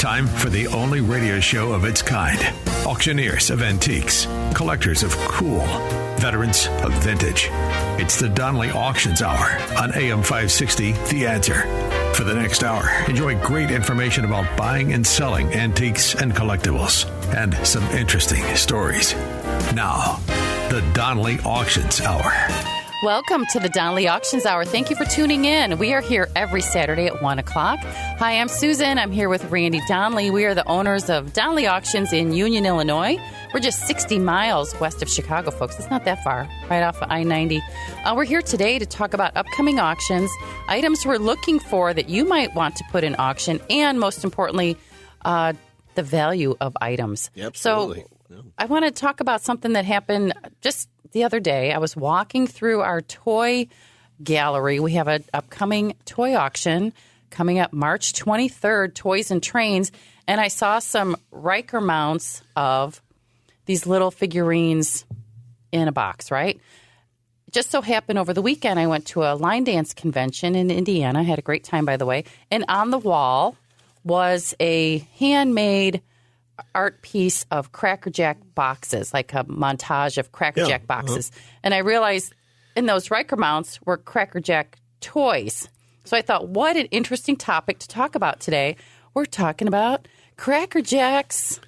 Time for the only radio show of its kind. Auctioneers of antiques, collectors of cool, veterans of vintage. It's the Donley Auctions Hour on AM 560, The Answer. For the next hour, enjoy great information about buying and selling antiques and collectibles, and some interesting stories. Now, the Donley Auctions Hour. Welcome to the Donley Auctions Hour. Thank you for tuning in. We are here every Saturday at 1 o'clock. Hi, I'm Susan. I'm here with Randy Donley. We are the owners of Donley Auctions in Union, Illinois. We're just 60 miles west of Chicago, folks. It's not that far, right off of I-90. We're here today to talk about upcoming auctions, items we're looking for that you might want to put in auction, and most importantly, the value of items. Absolutely. So I want to talk about something that happened just the other day. I was walking through our toy gallery. We have an upcoming toy auction coming up March 23rd, Toys and Trains, and I saw some Riker mounts of these little figurines in a box, right? It just so happened over the weekend I went to a line dance convention in Indiana. I had a great time, by the way. And on the wall was a handmade art piece of Cracker Jack boxes, like a montage of Cracker Jack boxes. And I realized in those Riker mounts were Cracker Jack toys. So I thought, what an interesting topic to talk about today. We're talking about Cracker Jacks.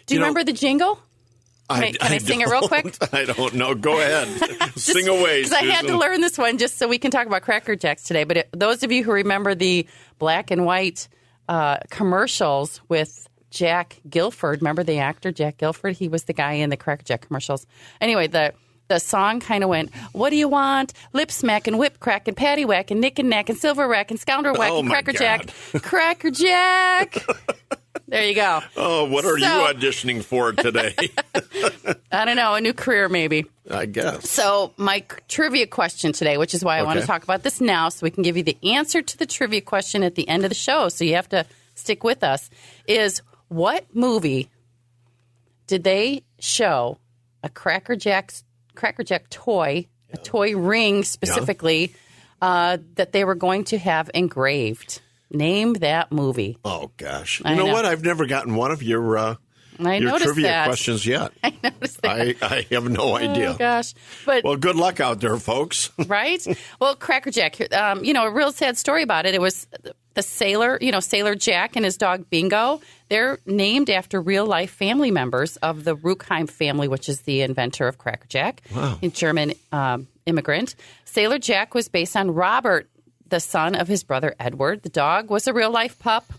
Do you remember the jingle? Can I sing it real quick? I don't know. Go ahead. Sing away, Because I had to learn this one just so we can talk about Cracker Jacks today. But those of you who remember the black and white commercials with Jack Guilford, remember the actor Jack Guilford? He was the guy in the Cracker Jack commercials. Anyway, the song kind of went, what do you want? Lip smack and whip crack and patty whack and knick and knack and silver rack and scoundrel whack and Cracker Jack. Cracker Jack. There you go. Oh, what are you auditioning for today? I don't know, a new career maybe. I guess. So my trivia question today, which is why I want to talk about this now so we can give you the answer to the trivia question at the end of the show, so you have to stick with us, is what movie did they show a Cracker Jack toy, a toy ring specifically, that they were going to have engraved? Name that movie. Oh, gosh. You know what? I've never gotten one of your trivia questions yet. I noticed that. I have no idea. Oh, gosh. Well, good luck out there, folks. Right? Well, Cracker Jack, a real sad story about it. It was the sailor, Sailor Jack and his dog Bingo. They're named after real-life family members of the Ruckheim family, which is the inventor of Cracker Jack, a German immigrant. Sailor Jack was based on Robert, the son of his brother Edward. The dog was a real-life pup.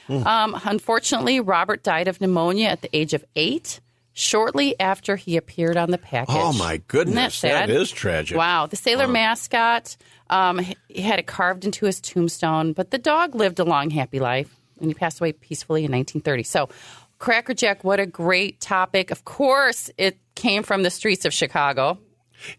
Unfortunately, Robert died of pneumonia at the age of 8, shortly after he appeared on the package. Oh, my goodness. That is tragic. Wow. The sailor mascot, he had it carved into his tombstone, but the dog lived a long, happy life, and he passed away peacefully in 1930. So, Cracker Jack, what a great topic. Of course, it came from the streets of Chicago.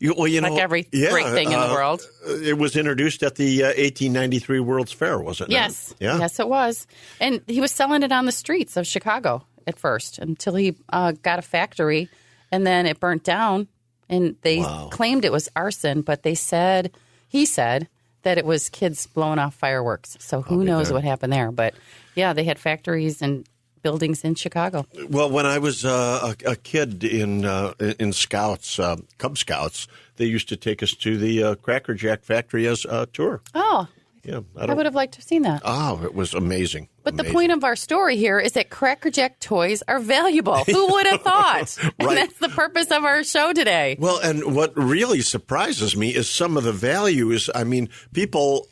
Like every great thing in the world. It was introduced at the 1893 World's Fair, was it? Yes. Yeah. Yes, it was. And he was selling it on the streets of Chicago at first until he got a factory, and then it burnt down, and they claimed it was arson, but he said that it was kids blowing off fireworks. So who knows what happened there. But, yeah, they had factories and buildings in Chicago. Well, when I was a kid in Scouts, Cub Scouts, they used to take us to the Cracker Jack factory as a tour. Oh, yeah. I would have liked to have seen that. Oh, it was amazing. But the point of our story here is that Cracker Jack toys are valuable. Who would have thought? And that's the purpose of our show today. Well, and what really surprises me is some of the values. I mean, people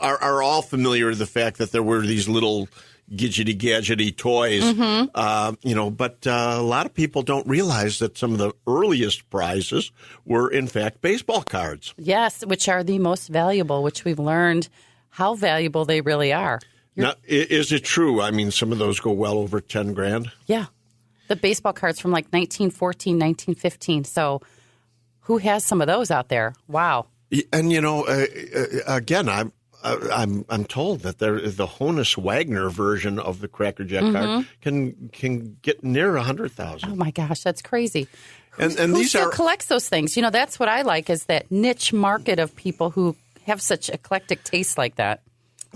are all familiar with the fact that there were these little gadgety toys, but a lot of people don't realize that some of the earliest prizes were, in fact, baseball cards. Yes, which are the most valuable, which we've learned how valuable they really are. Now, is it true? I mean, some of those go well over 10 grand. Yeah. The baseball cards from like 1914, 1915. So who has some of those out there? Wow. And, again, I'm told that the Honus Wagner version of the Cracker Jack card can get near 100,000. Oh my gosh, that's crazy. And who these still collects those things? That's what I like, is that niche market of people who have such eclectic tastes like that.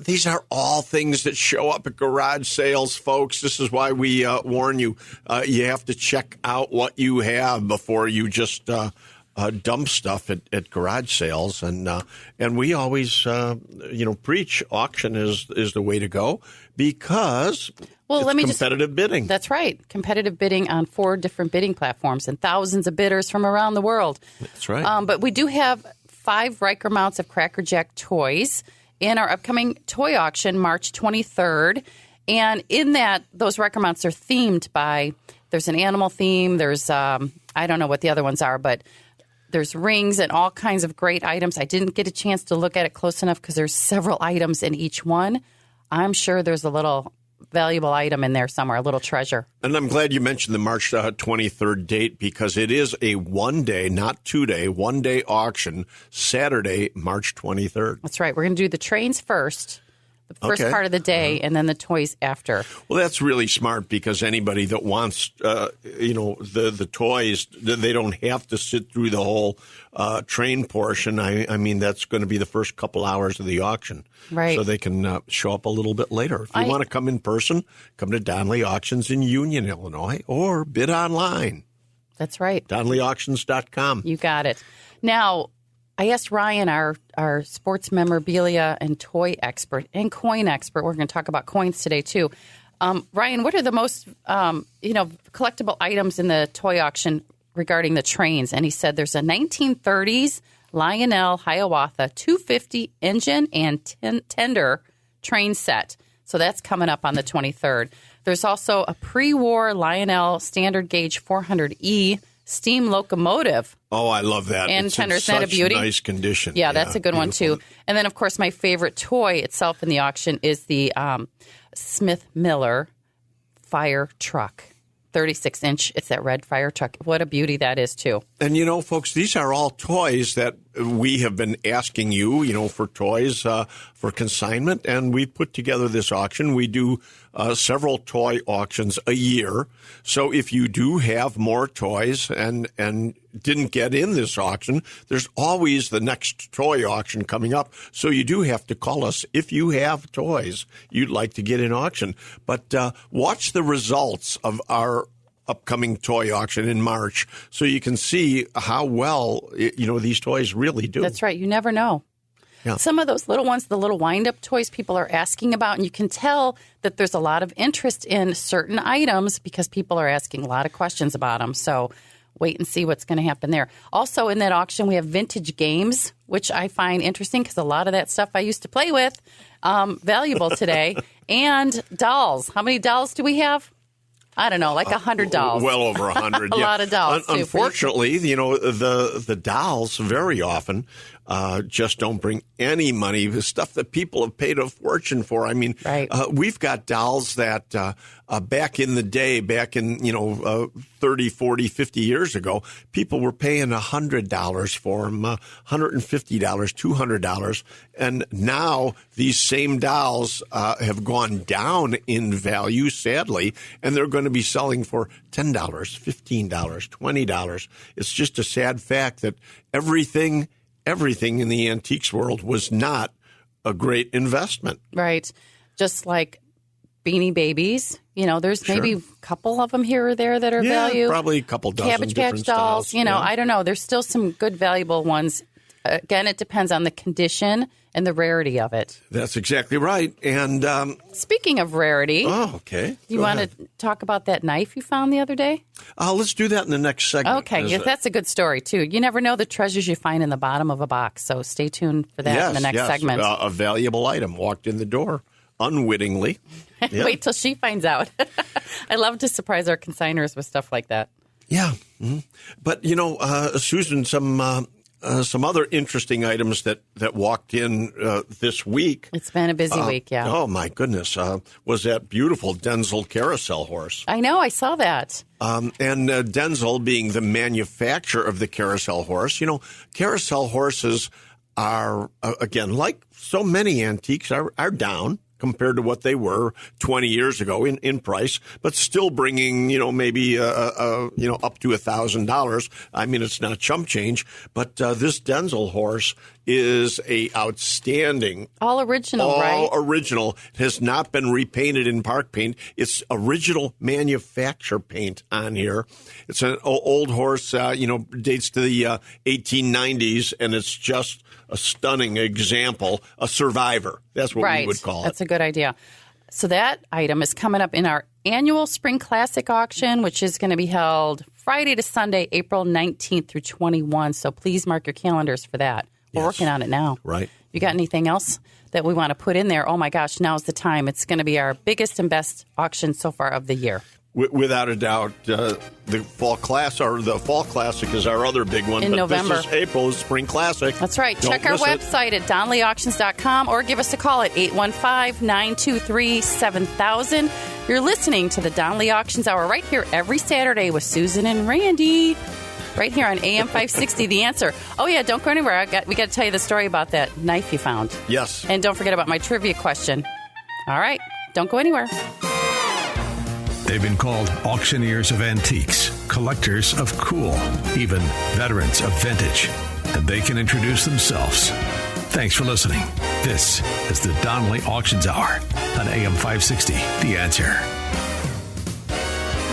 These are all things that show up at garage sales, folks. This is why we warn you. You have to check out what you have before you just dump stuff at garage sales. And we always, preach auction is the way to go because competitive bidding. That's right. Competitive bidding on 4 different bidding platforms and thousands of bidders from around the world. That's right. But we do have 5 Riker mounts of Cracker Jack toys in our upcoming toy auction, March 23rd. And in that, those Riker mounts are themed by, there's an animal theme, there's, I don't know what the other ones are, but there's rings and all kinds of great items. I didn't get a chance to look at it close enough because there's several items in each one. I'm sure there's a little valuable item in there somewhere, a little treasure. And I'm glad you mentioned the March 23rd date because it is a 1-day, not 2-day, 1-day auction, Saturday, March 23rd. That's right. We're going to do the trains first, the first part of the day, and then the toys after. Well, that's really smart because anybody that wants, the toys, they don't have to sit through the whole train portion. I mean, that's going to be the first couple hours of the auction. Right. So they can show up a little bit later. If you want to come in person, come to Donley Auctions in Union, Illinois, or bid online. That's right. DonleyAuctions.com. You got it. Now, I asked Ryan, our sports memorabilia and toy expert and coin expert. We're going to talk about coins today, too. Ryan, what are the most, collectible items in the toy auction regarding the trains? And he said there's a 1930s Lionel Hiawatha 250 engine and tender train set. So that's coming up on the 23rd. There's also a pre-war Lionel standard gauge 400E steam locomotive. Oh, I love that. And it's tender. in Isn't that a such beauty? Nice condition. Yeah, that's a good one, too. And then, of course, my favorite toy itself in the auction is the Smith Miller fire truck. 36-inch. It's that red fire truck. What a beauty that is, too. And, folks, these are all toys that we have been asking you, for toys for consignment. And we put together this auction. We do several toy auctions a year. So if you do have more toys and didn't get in this auction, there's always the next toy auction coming up. So you do have to call us if you have toys you'd like to get in auction. But watch the results of our upcoming toy auction in March so you can see how well, these toys really do. That's right. You never know. Yeah. Some of those little ones, the little wind-up toys people are asking about, and you can tell that there's a lot of interest in certain items because people are asking a lot of questions about them. So wait and see what's going to happen there. Also in that auction, we have vintage games, which I find interesting because a lot of that stuff I used to play with, valuable today, and dolls. How many dolls do we have? I don't know, like 100 dolls. Well over 100. A lot of dolls, too. Unfortunately, the dolls very often just don't bring any money. The stuff that people have paid a fortune for. I mean, right. We've got dolls that back in the day, 30, 40, 50 years ago, people were paying $100 for them, $150, $200. And now these same dolls have gone down in value, sadly, and they're going to be selling for $10, $15, $20. It's just a sad fact that everything in the antiques world was not a great investment. Right. Just like Beanie Babies. There's maybe a couple of them here or there that are valued. Probably a couple dozen Cabbage different Patch dolls. styles. I don't know. There's still some good valuable ones. Again, it depends on the condition and the rarity of it. That's exactly right. And speaking of rarity, you want to talk about that knife you found the other day? Let's do that in the next segment. Okay, that's a good story too. You never know the treasures you find in the bottom of a box, so stay tuned for that in the next segment. A valuable item walked in the door unwittingly. Yeah. Wait till she finds out. I love to surprise our consignors with stuff like that. Yeah, but Susan, some other interesting items that walked in this week. It's been a busy week, yeah. Oh, my goodness. Was that beautiful Denzel carousel horse. I know. I saw that. And Denzel being the manufacturer of the carousel horse. Carousel horses are, again, like so many antiques, are down compared to what they were 20 years ago in price, but still bringing, maybe, up to $1,000. I mean, it's not chump change, but this Denzel horse is a outstanding. All original, right? All original. It has not been repainted in park paint. It's original manufacture paint on here. It's an old horse, dates to the 1890s, and it's just a stunning example, a survivor. That's what we would call it. That's a good idea. So that item is coming up in our annual Spring Classic auction, which is going to be held Friday to Sunday, April 19th through 21. So please mark your calendars for that. We're working on it now. Right. You got anything else that we want to put in there? Oh, my gosh, now's the time. It's going to be our biggest and best auction so far of the year. Without a doubt, the Fall Classic is our other big one. In November. This is April's Spring Classic. That's right. Don't Check our miss it. website at donleyauctions.com or give us a call at 815-923-7000. You're listening to the Donley Auctions Hour right here every Saturday with Susan and Randy. Right here on AM 560, The Answer. Oh, yeah, don't go anywhere. We got to tell you the story about that knife you found. Yes. And don't forget about my trivia question. All right, don't go anywhere. They've been called auctioneers of antiques, collectors of cool, even veterans of vintage. And they can introduce themselves. Thanks for listening. This is the Donley Auctions Hour on AM 560, The Answer.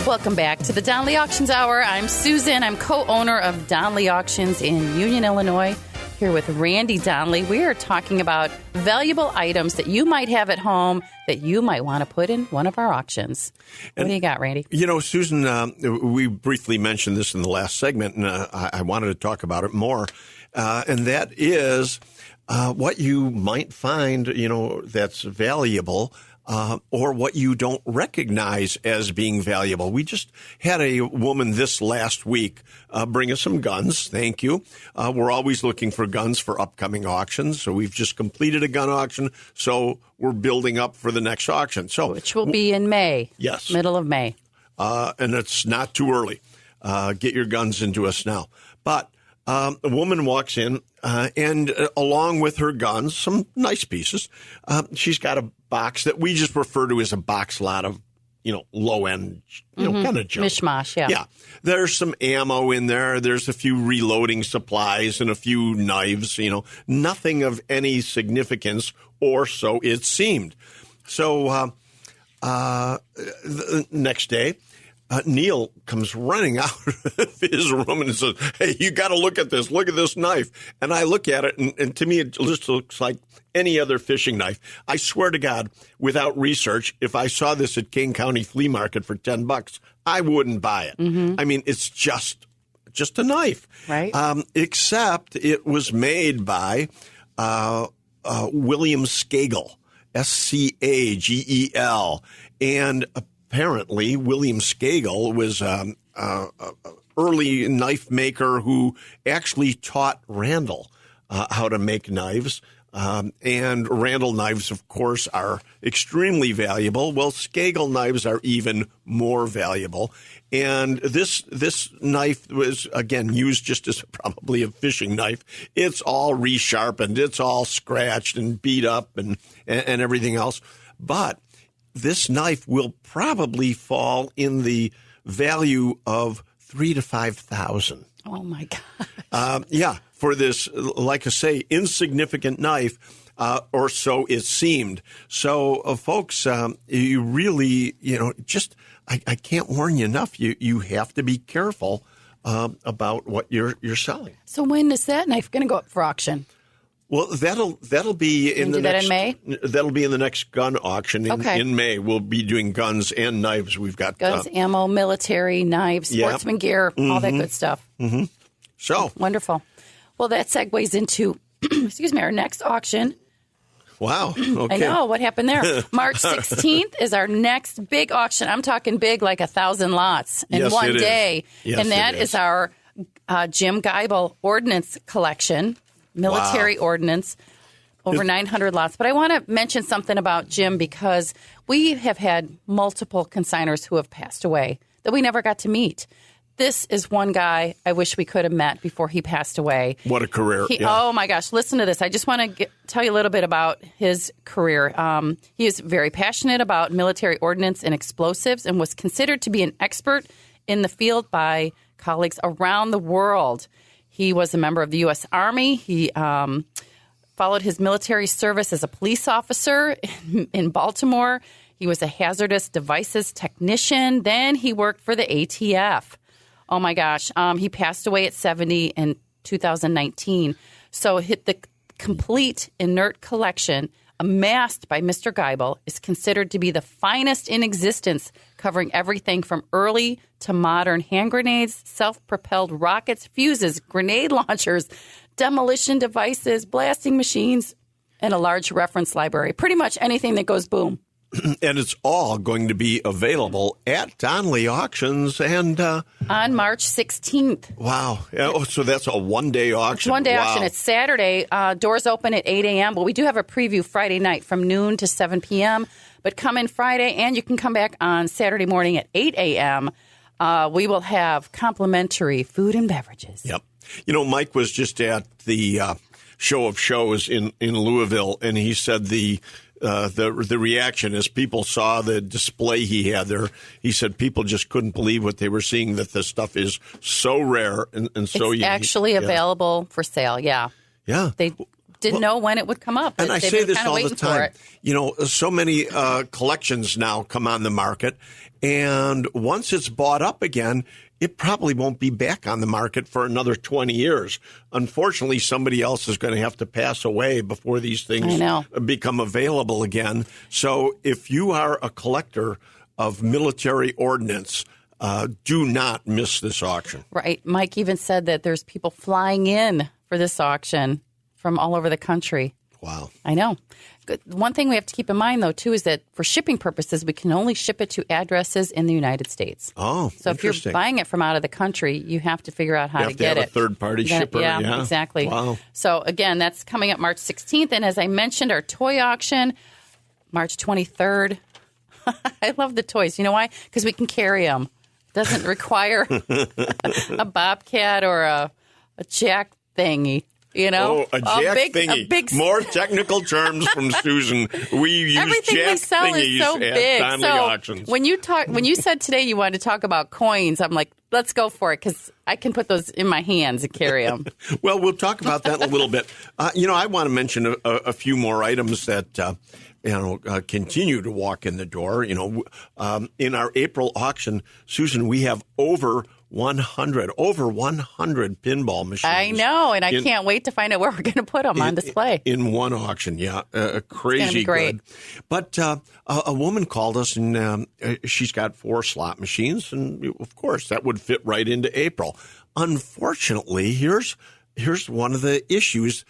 Welcome back to the Donley Auctions Hour. I'm Susan. I'm co-owner of Donley Auctions in Union, Illinois. Here with Randy Donley. We are talking about valuable items that you might have at home that you might want to put in one of our auctions. What do you got, Randy? Susan, we briefly mentioned this in the last segment, and I wanted to talk about it more. And that is what you might find, that's valuable. Or what you don't recognize as being valuable. We just had a woman this last week bring us some guns. Thank you. We're always looking for guns for upcoming auctions. So we've just completed a gun auction. So we're building up for the next auction. So which will be in May. Yes. Middle of May. And it's not too early. Get your guns into us now. But a woman walks in, and along with her guns, some nice pieces, she's got a box that we just refer to as a box lot of, low-end, kind of junk. Mishmash, yeah. Yeah. There's some ammo in there. There's a few reloading supplies and a few knives, nothing of any significance, or so it seemed. So the next day, Neil comes running out of his room and says, "Hey, you got to look at this. Look at this knife." And I look at it, and to me, it just looks like any other fishing knife. I swear to God, without research, if I saw this at King County Flea Market for $10, I wouldn't buy it. Mm-hmm. I mean, it's just a knife. Right. Except it was made by William Skagel, Scagel. And apparently, William Skagel was an early knife maker who actually taught Randall how to make knives. And Randall knives, of course, are extremely valuable. Well, Skagel knives are even more valuable. And this knife was, again, used just as probably a fishing knife. It's all resharpened. It's all scratched and beat up and everything else. But this knife will probably fall in the value of $3,000 to $5,000. Oh, my God. Yeah, for this, like I say, insignificant knife, or so it seemed. So, folks, you really, I can't warn you enough. You have to be careful about what you're selling. So when is that knife going to go up for auction? Well, that'll be in the next. In May? That'll be in the next gun auction in May. We'll be doing guns and knives. We've got guns, ammo, military, knives, sportsman gear, all that good stuff. Mm-hmm. So wonderful. Well, that segues into our next auction. Wow. Okay. I know what happened there. March 16th is our next big auction. I'm talking big, like 1,000 lots in one day, and that is our Jim Geibel ordnance collection. Military ordnance, over 900 lots. But I want to mention something about Jim because we have had multiple consignors who have passed away that we never got to meet. This is one guy I wish we could have met before he passed away. What a career. Oh, my gosh. Listen to this. I just want to tell you a little bit about his career. He is very passionate about military ordnance and explosives and was considered to be an expert in the field by colleagues around the world. He was a member of the U.S. Army. He followed his military service as a police officer in Baltimore. He was a hazardous devices technician. Then he worked for the ATF. Oh, my gosh. He passed away at 70 in 2019. So the complete inert collection amassed by Mr. Geibel is considered to be the finest in existence, covering everything from early to modern hand grenades, self-propelled rockets, fuses, grenade launchers, demolition devices, blasting machines, and a large reference library. Pretty much anything that goes boom. And it's all going to be available at Donley Auctions and on March 16th. Wow. Oh, so that's a one-day auction. It's one-day wow. auction. It's Saturday. Doors open at 8 a.m., but we do have a preview Friday night from noon to 7 p.m. But come in Friday, and you can come back on Saturday morning at 8 a.m. We will have complimentary food and beverages. Yep. You know, Mike was just at the show of shows in Louisville, and he said the reaction as people saw the display he had there, he said people just couldn't believe what they were seeing, that this stuff is so rare and so unique. It's actually available for sale, yeah. Yeah. They didn't know when it would come up. And I say this all the time. You know, so many collections now come on the market, and once it's bought up again, it probably won't be back on the market for another 20 years. Unfortunately, somebody else is going to have to pass away before these things become available again. So if you are a collector of military ordnance, do not miss this auction. Right. Mike even said that there's people flying in for this auction from all over the country. Wow. I know. One thing we have to keep in mind, though, too, is that for shipping purposes, we can only ship it to addresses in the United States. Oh, so if you're buying it from out of the country, you have to figure out how to get it. You have to have a third-party shipper. Yeah, exactly. Wow. So, again, that's coming up March 16th. And as I mentioned, our toy auction, March 23rd. I love the toys. You know why? Because we can carry them. It doesn't require a bobcat or a jack thingy. You know, a jack thingy. More technical terms from Susan. We use everything jack we sell thingies is so big. at Donley Auctions. When you said today you wanted to talk about coins, I'm like, let's go for it, because I can put those in my hands and carry them. Well, we'll talk about that in a little bit. I want to mention a few more items that continue to walk in the door. In our April auction, Susan, we have over 100 pinball machines. I know, and I can't wait to find out where we're going to put them on display. In one auction, yeah. Crazy it's gonna be great. Good. But a woman called us, and she's got 4 slot machines, and of course, that would fit right into April. Unfortunately, here's one of the issues.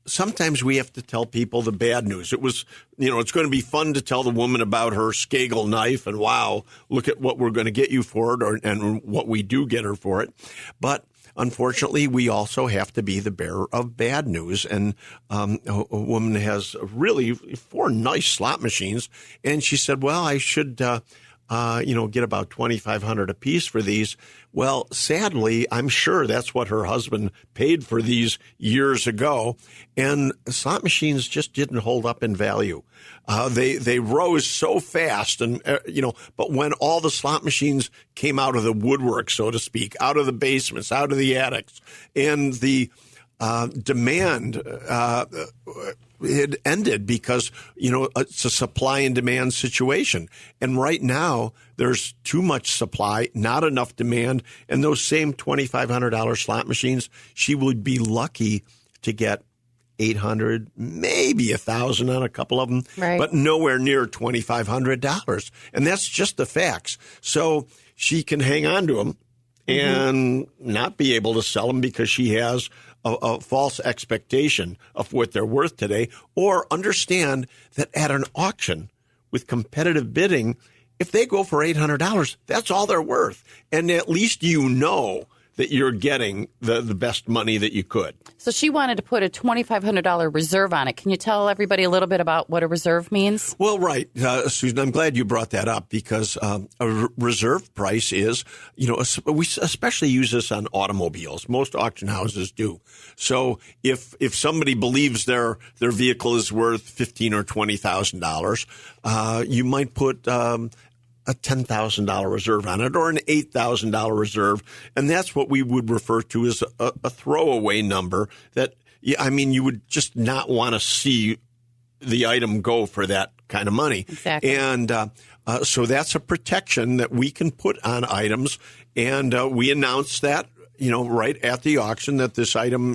Sometimes we have to tell people the bad news. It was, it's going to be fun to tell the woman about her Skagel knife and, wow, look at what we're going to get you for it, and what we do get her for it. But unfortunately, we also have to be the bearer of bad news. And a woman has really 4 nice slot machines, and she said, well, I should get about $2,500 a piece for these. Well, sadly, I'm sure that's what her husband paid for these years ago. And slot machines just didn't hold up in value. They rose so fast, and but when all the slot machines came out of the woodwork, so to speak, out of the basements, out of the attics, and the demand it ended because, it's a supply and demand situation. And right now, there's too much supply, not enough demand. And those same $2,500 slot machines, she would be lucky to get $800, maybe $1,000 on a couple of them, right, but nowhere near $2,500. And that's just the facts. So she can hang on to them and not be able to sell them because she has a false expectation of what they're worth today, or understand that at an auction with competitive bidding, if they go for $800, that's all they're worth. And at least that you're getting the best money that you could. So she wanted to put a $2,500 reserve on it. Can you tell everybody a little bit about what a reserve means? Well, right. Susan, I'm glad you brought that up because a reserve price is, we especially use this on automobiles. Most auction houses do. So if somebody believes their vehicle is worth $15,000 or $20,000, you might put a $10,000 reserve on it or an $8,000 reserve. And that's what we would refer to as a throwaway number that, you would just not want to see the item go for that kind of money. Exactly. And so that's a protection that we can put on items. And we announce that, right at the auction that this item,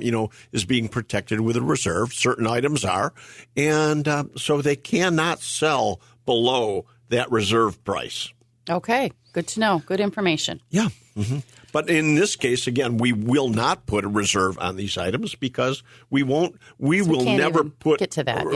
is being protected with a reserve. Certain items are. And so they cannot sell below that reserve price. Okay. Good to know. Good information. Yeah. Mm-hmm. But in this case, again, we will not put a reserve on these items because we will never put get to that.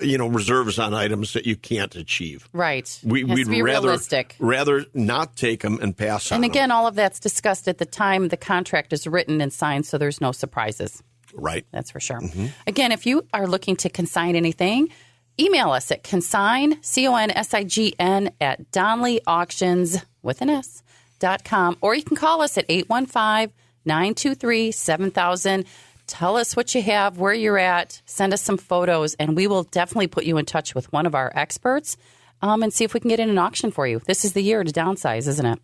Yeah. Reserves on items that you can't achieve. Right. We'd realistic. rather not take them and pass on them. And again, all of that's discussed at the time the contract is written and signed, so there's no surprises. Right. That's for sure. Mm-hmm. Again, if you are looking to consign anything, email us at consign, CONSIGN, at Donley Auctions with an S.com, or you can call us at 815-923-7000. Tell us what you have, where you're at, send us some photos, and we will definitely put you in touch with one of our experts and see if we can get in an auction for you. This is the year to downsize, isn't it?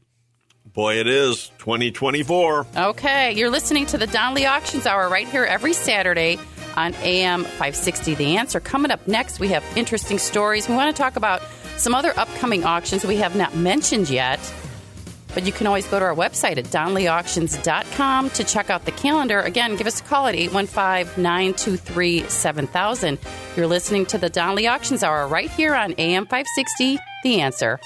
Boy, it is. 2024. Okay. You're listening to the Donley Auctions Hour right here every Saturday on AM 560. The Answer. Coming up next, we have interesting stories. We want to talk about some other upcoming auctions we have not mentioned yet. But you can always go to our website at donleyauctions.com to check out the calendar. Again, give us a call at 815-923-7000. You're listening to the Donley Auctions Hour right here on AM 560, The Answer.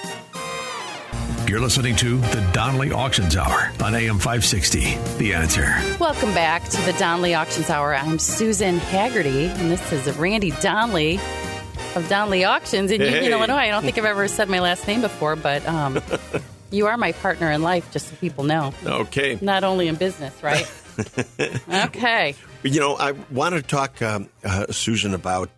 You're listening to the Donley Auctions Hour on AM 560, The Answer. Welcome back to the Donley Auctions Hour. I'm Susan Haggerty, and this is Randy Donley of Donley Auctions in Union, Illinois. I don't think I've ever said my last name before, but you are my partner in life, just so people know. Okay. Not only in business, right? Okay. I want to talk, Susan, about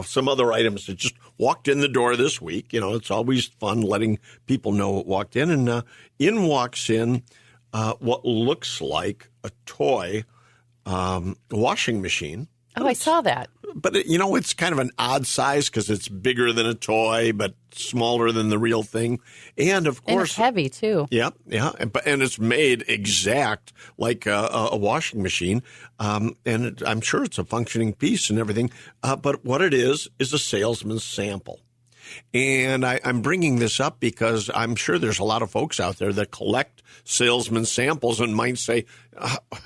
some other items that just walked in the door this week. It's always fun letting people know what walked in. And in walks in what looks like a toy washing machine. Oh, I saw that. But, it's kind of an odd size because it's bigger than a toy, but smaller than the real thing. And, of course... And it's heavy, too. Yeah. And it's made exact like a washing machine. And I'm sure it's a functioning piece and everything. But what it is a salesman's sample. And I'm bringing this up because I'm sure there's a lot of folks out there that collect salesman samples and might say,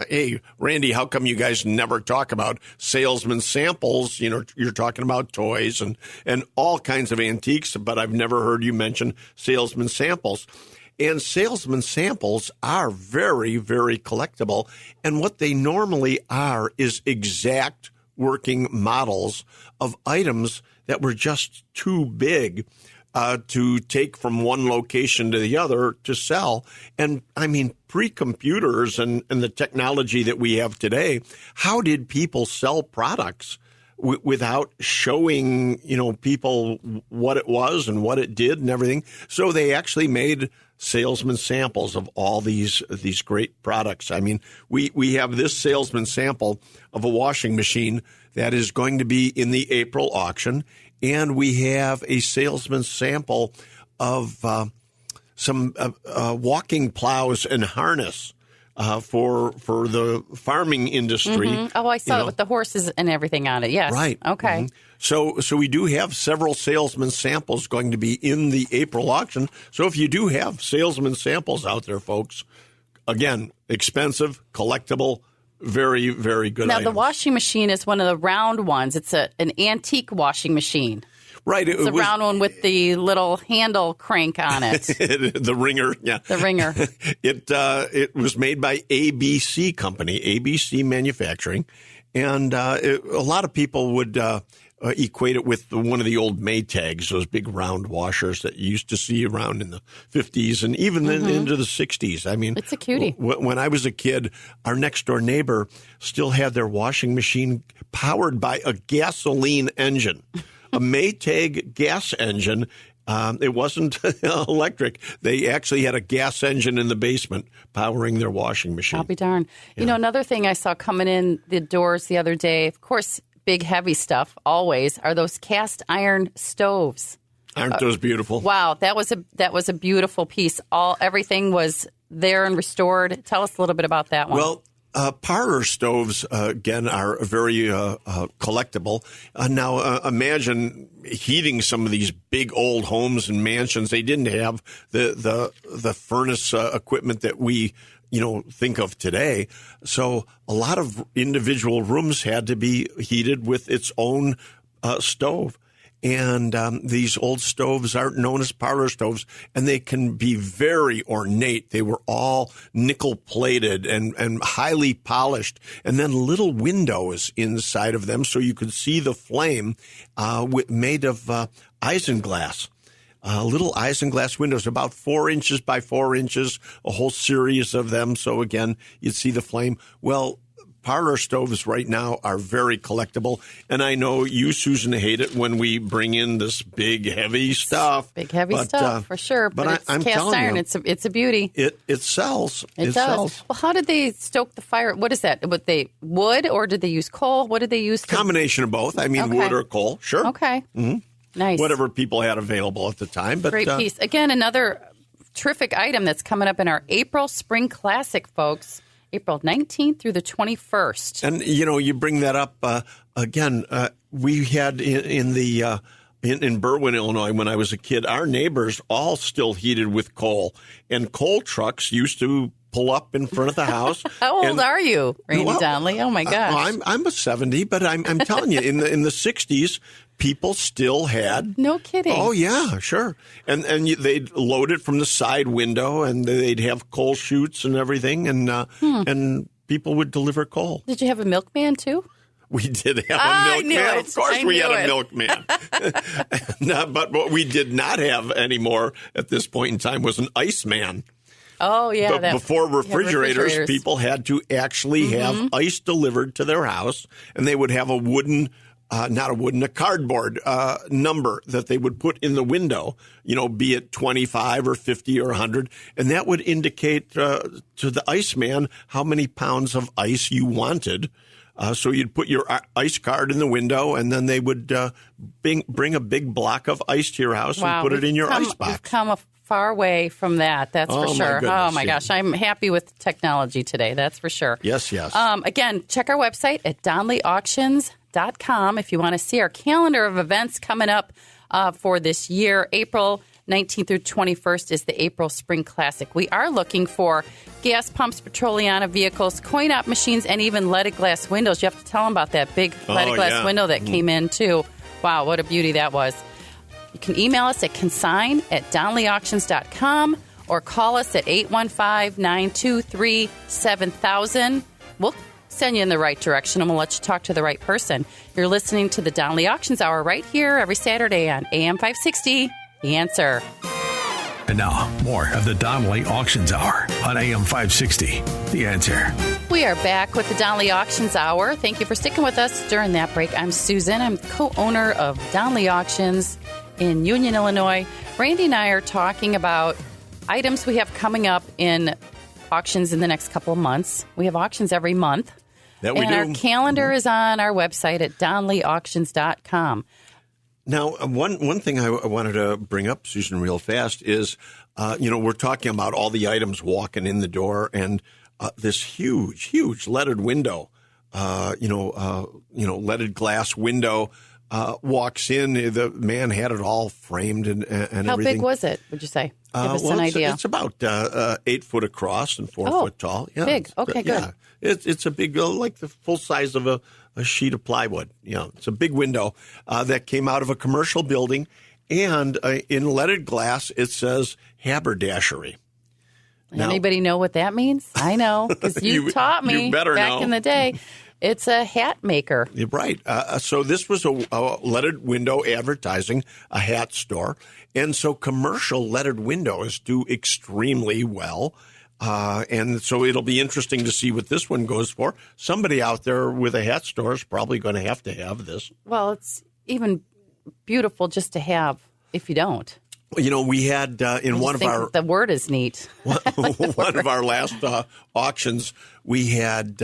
hey, Randy, how come you guys never talk about salesman samples? You're talking about toys and all kinds of antiques, but I've never heard you mention salesman samples. And salesman samples are very, very collectible. And what they normally are is exact working models of items that were just too big to take from one location to the other to sell. And I mean, pre-computers and the technology that we have today, how did people sell products without showing, people what it was and what it did and everything? So they actually made salesman samples of all these great products. I mean, we have this salesman sample of a washing machine that is going to be in the April auction, and we have a salesman sample of some walking plows and harness for the farming industry. Mm-hmm. Oh, I saw it with the horses and everything on it. Yes. Right. Okay. Mm-hmm. So we do have several salesman samples going to be in the April auction. So if you do have salesman samples out there, folks, again, expensive, collectible, very, very good Now, items. The washing machine is one of the round ones. It's an antique washing machine. Right. It's a round one with the little handle crank on it. The ringer, yeah. The ringer. It was made by ABC Company, ABC Manufacturing. And a lot of people would equate it with one of the old Maytags, those big round washers that you used to see around in the 50s and even into the 60s. I mean, it's a cutie. When I was a kid, our next door neighbor still had their washing machine powered by a gasoline engine, a Maytag gas engine. It wasn't electric. They actually had a gas engine in the basement powering their washing machine. I'll be darned. Yeah. You know, another thing I saw coming in the doors the other day, of course, big heavy stuff always, are those cast iron stoves. Aren't those beautiful? Wow, that was a beautiful piece. Everything was there and restored. Tell us a little bit about that one. Well, parlor stoves, again, are very collectible. Now, imagine heating some of these big old homes and mansions. They didn't have the furnace equipment that we think of today. So a lot of individual rooms had to be heated with its own stove. And these old stoves are known as parlor stoves, and they can be very ornate. They were all nickel-plated and highly polished, and then little windows inside of them so you could see the flame made of isinglass. Little isinglass windows, about 4 inches by 4 inches, a whole series of them. So, again, you'd see the flame. Well, parlor stoves right now are very collectible. And I know you, Susan, hate it when we bring in this big, heavy stuff. Big, heavy stuff, for sure. But I'm cast iron. It's a beauty. It sells. It does. Sells. Well, how did they stoke the fire? What is that? Wood, or did they use coal? What did they use? Combination of both. I mean, okay. Wood or coal. Sure. Okay. Mm-hmm. Nice. Whatever people had available at the time. But, great piece. Again, another terrific item that's coming up in our April Spring Classic, folks. April 19th through the 21st. And, you bring that up again. We had in Berwyn, Illinois, when I was a kid, our neighbors all still heated with coal. And coal trucks used to pull up in front of the house. How old are you, Randy Donley? Oh, my gosh. I'm a 70, but I'm telling you, in the 60s, people still had. No kidding. Oh, yeah, sure. And they'd load it from the side window, and they'd have coal chutes and everything, and people would deliver coal. Did you have a milkman, too? We did have a milkman. Of course we had a milkman. But what we did not have anymore at this point in time was an iceman. Oh, yeah. But before refrigerators, people had to actually have ice delivered to their house, and they would have a a cardboard number that they would put in the window, be it 25 or 50 or 100, and that would indicate to the iceman how many pounds of ice you wanted. So you'd put your ice card in the window, and then they would bring a big block of ice to your house and put it in your ice box. We've come a far way from that, that's for sure. Oh, my gosh. I'm happy with technology today, that's for sure. Yes, yes. Again, check our website at DonleyAuctions.com if you want to see our calendar of events coming up for this year. April 19th through 21st is the April Spring Classic. We are looking for gas pumps, Petroliana vehicles, coin-op machines, and even leaded glass windows. You have to tell them about that big leaded glass window that came in, too. Wow, what a beauty that was. You can email us at consign@DonleyAuctions.com or call us at 815-923-7000. We'll send you in the right direction, and we'll let you talk to the right person. You're listening to the Donley Auctions Hour right here every Saturday on AM 560, The Answer. And now, more of the Donley Auctions Hour on AM 560, The Answer. We are back with the Donley Auctions Hour. Thank you for sticking with us during that break. I'm Susan. I'm co-owner of Donley Auctions in Union, Illinois. Randy and I are talking about items we have coming up in auctions in the next couple of months. We have auctions every month. That we do. And our calendar is on our website at DonleyAuctions.com. Now, one thing I wanted to bring up, Susan, real fast is, we're talking about all the items walking in the door, and this huge leaded window, leaded glass window walks in. The man had it all framed and everything. How big was it, would you say? Give us an idea. It's about 8 foot across and 4 foot tall. Yeah, big. Okay, good. Yeah, it's a big, like the full size of a sheet of plywood. It's a big window that came out of a commercial building, and in leaded glass it says haberdashery. Now, anybody know what that means? I know, because you taught me back in the day. It's a hat maker. You're right. So this was a lettered window advertising, a hat store. And so commercial lettered windows do extremely well. And so it'll be interesting to see what this one goes for. Somebody out there with a hat store is probably going to have this. Well, it's even beautiful just to have if you don't. You know, we had in one of our... The word is neat. One of our last auctions, we had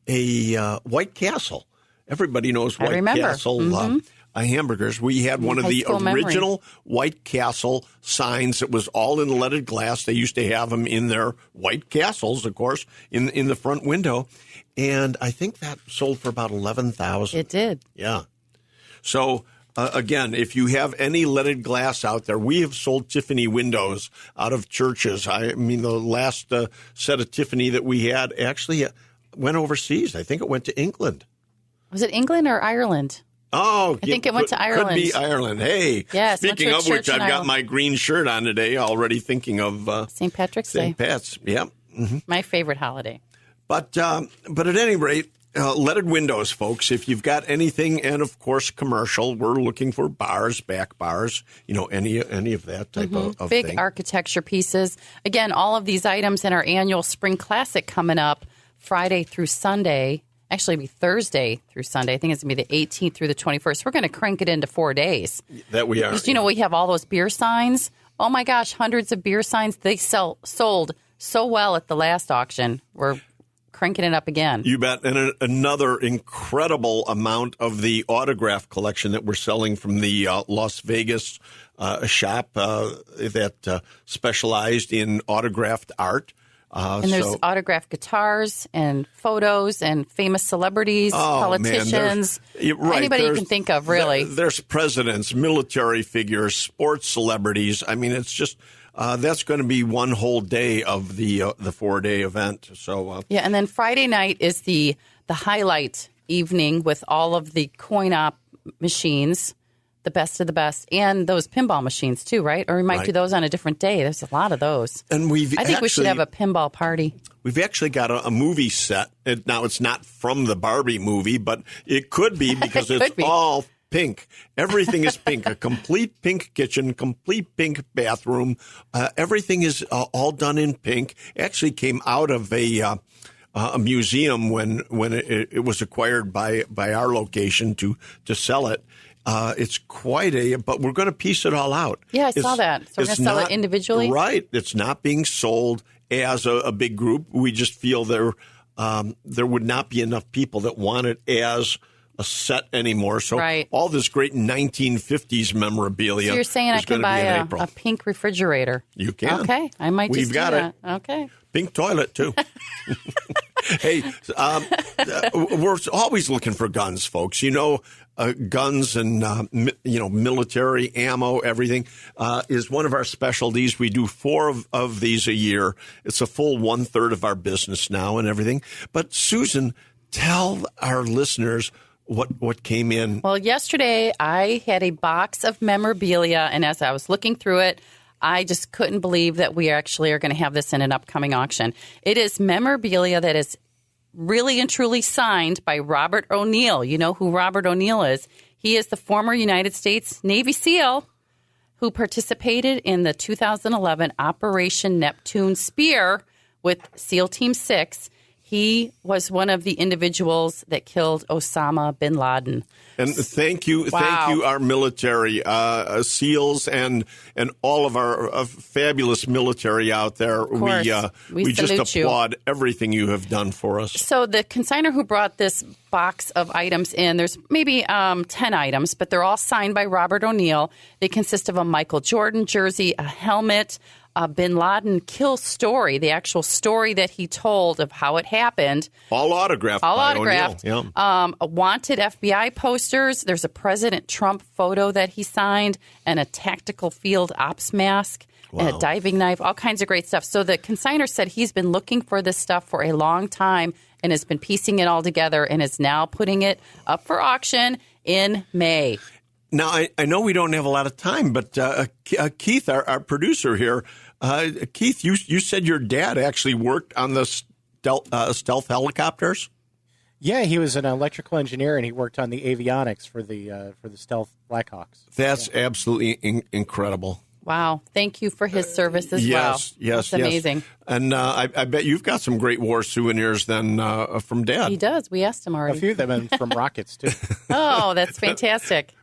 a White Castle. Everybody knows White Castle hamburgers. We had one of the original White Castle signs that was all in leaded glass. They used to have them in their White Castles, of course, in the front window. And I think that sold for about $11,000. It did. Yeah. So... again, if you have any leaded glass out there, we have sold Tiffany windows out of churches. I mean, the last set of Tiffany that we had actually went overseas. I think it went to England. Was it England or Ireland? Oh, I think it went to Ireland. Could be Ireland. Hey, yes, speaking of which, I've got my green shirt on today, already thinking of St. Patrick's Day. St. Pat's, yeah. Mm-hmm. My favorite holiday. But at any rate, leaded windows, folks. If you've got anything, and of course commercial, we're looking for bars, back bars, any of that type of big thing. Architecture pieces. Again, all of these items in our annual Spring Classic coming up Friday through Sunday. Actually, it'll be Thursday through Sunday. I think it's going to be the 18th through the 21st. We're going to crank it into 4 days. That we are. Because, we have all those beer signs. Oh, my gosh, hundreds of beer signs. They sold so well at the last auction. We're cranking it up again. You bet. And another incredible amount of the autograph collection that we're selling from the Las Vegas shop that specialized in autographed art. And there's autographed guitars and photos and famous celebrities, politicians, anybody you can think of, really. There's presidents, military figures, sports celebrities. I mean, it's just... that's going to be one whole day of the 4-day event. So yeah, and then Friday night is the highlight evening with all of the coin-op machines, the best of the best, and those pinball machines too, right? Or we might do those on a different day. There's a lot of those. And I think we should have a pinball party. We've actually got a movie set. Now, it's not from the Barbie movie, but it could be because it's all pink. Everything is pink. A complete pink kitchen, complete pink bathroom. Everything is all done in pink. Actually came out of a museum when it was acquired by our location to sell it. It's quite but we're going to piece it all out. Yeah, I saw that. So we're going to sell it individually? Right. It's not being sold as a big group. We just feel there would not be enough people that want it as a set anymore. So all this great 1950s memorabilia. So you're saying I can buy a pink refrigerator? You can. Okay. I might just do that. Okay. Pink toilet, too. Hey, we're always looking for guns, folks. Guns and, military ammo, everything is one of our specialties. We do 4 of these a year. It's a full 1/3 of our business now and everything. But, Susan, tell our listeners what came in. Well, yesterday I had a box of memorabilia, and as I was looking through it, I just couldn't believe that we actually are going to have this in an upcoming auction. It is memorabilia that is really and truly signed by Robert O'Neill. You know who Robert O'Neill is. He is the former United States Navy SEAL who participated in the 2011 Operation Neptune Spear with SEAL Team 6. He was one of the individuals that killed Osama bin Laden. And thank you, our military, SEALs and all of our fabulous military out there. We just applaud everything you have done for us. So the consignor who brought this box of items in, there's maybe 10 items, but they're all signed by Robert O'Neill. They consist of a Michael Jordan jersey, a helmet, a bin Laden kill story, the actual story that he told of how it happened. All autographed. O'Neill. Yeah. Wanted FBI posters. There's a President Trump photo that he signed and a tactical field ops mask. Wow. And a diving knife, all kinds of great stuff. So the consignor said he's been looking for this stuff for a long time and has been piecing it all together and is now putting it up for auction in May. Now, I know we don't have a lot of time, but Keith, our producer here, Keith, you said your dad actually worked on the stealth helicopters? Yeah, he was an electrical engineer, and he worked on the avionics for the Stealth Blackhawks. That's absolutely incredible. Wow. Thank you for his service as well. Yes, That's amazing. And I bet you've got some great war souvenirs then from Dad. He does. We asked him already. A few of them and from rockets, too. Oh, that's fantastic.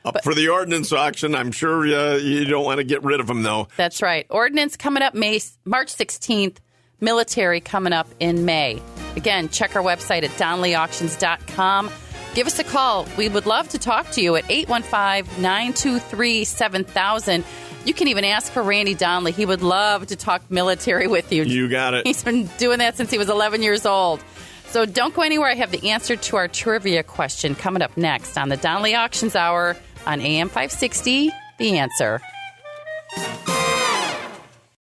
Up for the ordnance auction. I'm sure you don't want to get rid of them, though. That's right. Ordnance coming up March 16th. Military coming up in May. Again, check our website at donleyauctions.com. Give us a call. We would love to talk to you at 815-923-7000. You can even ask for Randy Donley. He would love to talk military with you. You got it. He's been doing that since he was 11 years old. So don't go anywhere. I have the answer to our trivia question coming up next on the Donley Auctions Hour on AM 560, The Answer.